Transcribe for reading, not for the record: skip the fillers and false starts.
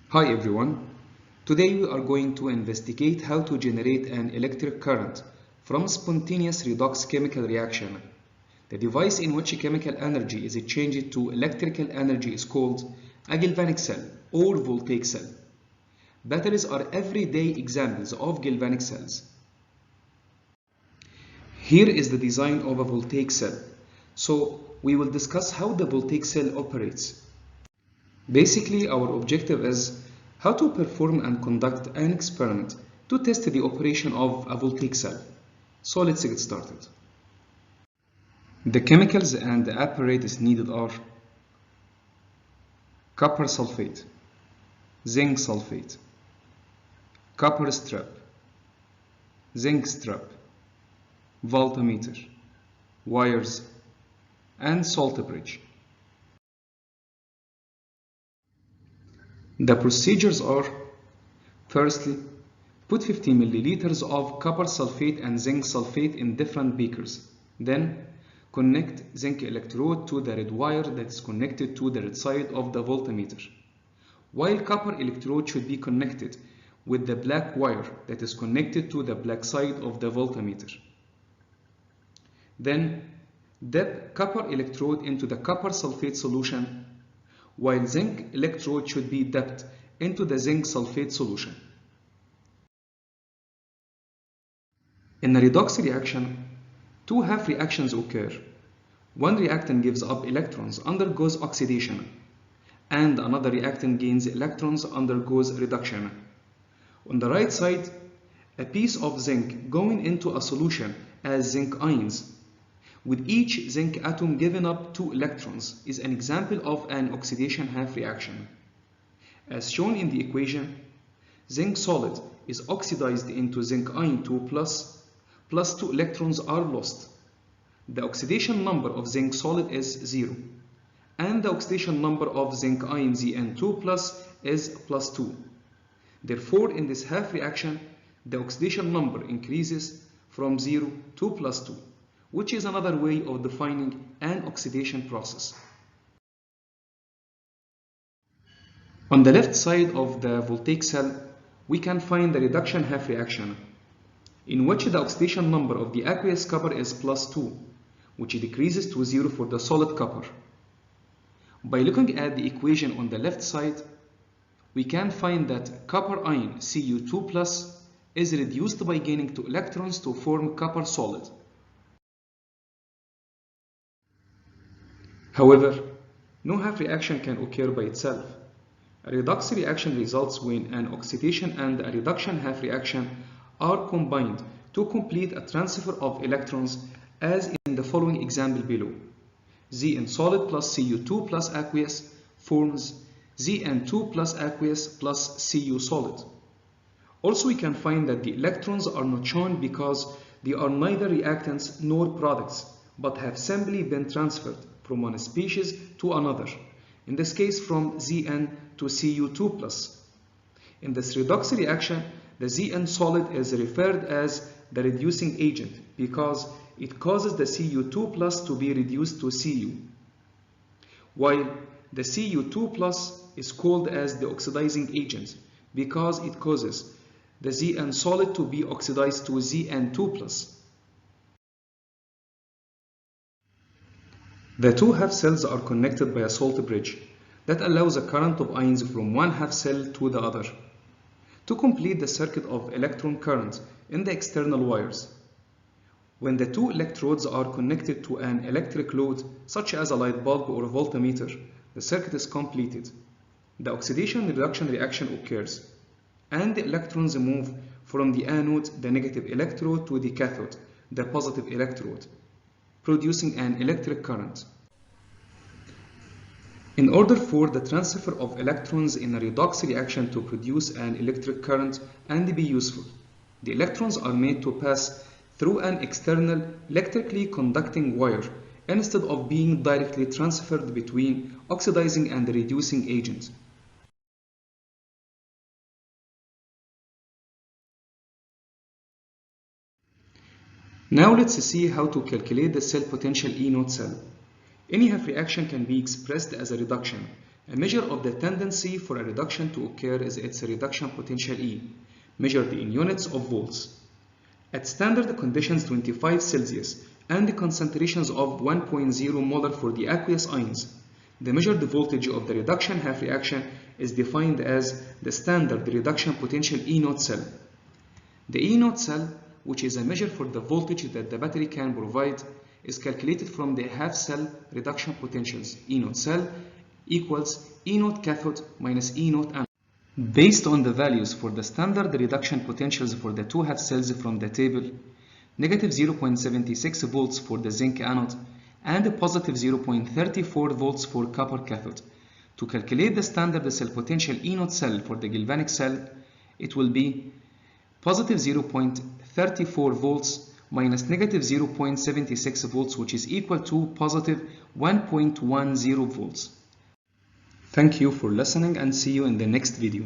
Hi everyone. Today we are going to investigate how to generate an electric current from a spontaneous redox chemical reaction. The device in which chemical energy is changed to electrical energy is called a galvanic cell or voltaic cell. Batteries are everyday examples of galvanic cells. Here is the design of a voltaic cell. So we will discuss how the voltaic cell operates. Basically, our objective is how to perform and conduct an experiment to test the operation of a voltaic cell. So let's get started. The chemicals and the apparatus needed are copper sulfate, zinc sulfate, copper strip, zinc strip, voltmeter, wires, and salt bridge. The procedures are: firstly, put 50 milliliters of copper sulfate and zinc sulfate in different beakers. Then, connect zinc electrode to the red wire that is connected to the red side of the voltmeter, while copper electrode should be connected with the black wire that is connected to the black side of the voltmeter. Then, dip copper electrode into the copper sulfate solution, while zinc electrode should be dipped into the zinc sulfate solution. In a redox reaction, two half reactions occur. One reactant gives up electrons, undergoes oxidation, and another reactant gains electrons, undergoes reduction. On the right side, a piece of zinc going into a solution as zinc ions, with each zinc atom giving up 2 electrons, is an example of an oxidation half reaction. As shown in the equation, zinc solid is oxidized into zinc ion 2+, plus 2 electrons are lost. The oxidation number of zinc solid is 0, and the oxidation number of zinc ion Zn2+ is +2. Therefore, in this half reaction, the oxidation number increases from 0 to +2, which is another way of defining an oxidation process. On the left side of the voltaic cell, we can find the reduction half reaction, in which the oxidation number of the aqueous copper is +2, which decreases to 0 for the solid copper. By looking at the equation on the left side, we can find that copper ion Cu2+ is reduced by gaining 2 electrons to form copper solid. However, no half reaction can occur by itself. A redox reaction results when an oxidation and a reduction half reaction are combined to complete a transfer of electrons, as in the following example below. Zn solid plus Cu2 plus aqueous forms Zn2 plus aqueous plus Cu solid. Also, we can find that the electrons are not shown because they are neither reactants nor products, but have simply been transferred from one species to another, in this case from Zn to Cu2+. In this redox reaction, the Zn solid is referred as the reducing agent because it causes the Cu2+ to be reduced to Cu, while the Cu2+ is called as the oxidizing agent because it causes the Zn solid to be oxidized to Zn2+. The two half cells are connected by a salt bridge that allows a current of ions from one half cell to the other. To complete the circuit of electron current in the external wires, when the two electrodes are connected to an electric load, such as a light bulb or a voltmeter, the circuit is completed. The oxidation-reduction reaction occurs, and the electrons move from the anode, the negative electrode, to the cathode, the positive electrode, producing an electric current. In order for the transfer of electrons in a redox reaction to produce an electric current and be useful, the electrons are made to pass through an external electrically conducting wire instead of being directly transferred between oxidizing and reducing agents. Now let's see how to calculate the cell potential E0 cell. Any half reaction can be expressed as a reduction A measure of the tendency for a reduction to occur is its reduction potential E, measured in units of volts. At standard conditions 25 Celsius and the concentrations of 1.0 molar for the aqueous ions, the measured voltage of the reduction half reaction is defined as the standard reduction potential E0 cell. The E0 cell, which is a measure for the voltage that the battery can provide, is calculated from the half cell reduction potentials E0 cell equals E0 cathode minus E0 anode. Based on the values for the standard reduction potentials for the two half cells from the table, negative 0.76 volts for the zinc anode and positive 0.34 volts for copper cathode. To calculate the standard cell potential E0 cell for the galvanic cell, it will be positive 0.34 volts minus negative 0.76 volts, which is equal to positive 1.10 volts. Thank you for listening and see you in the next video.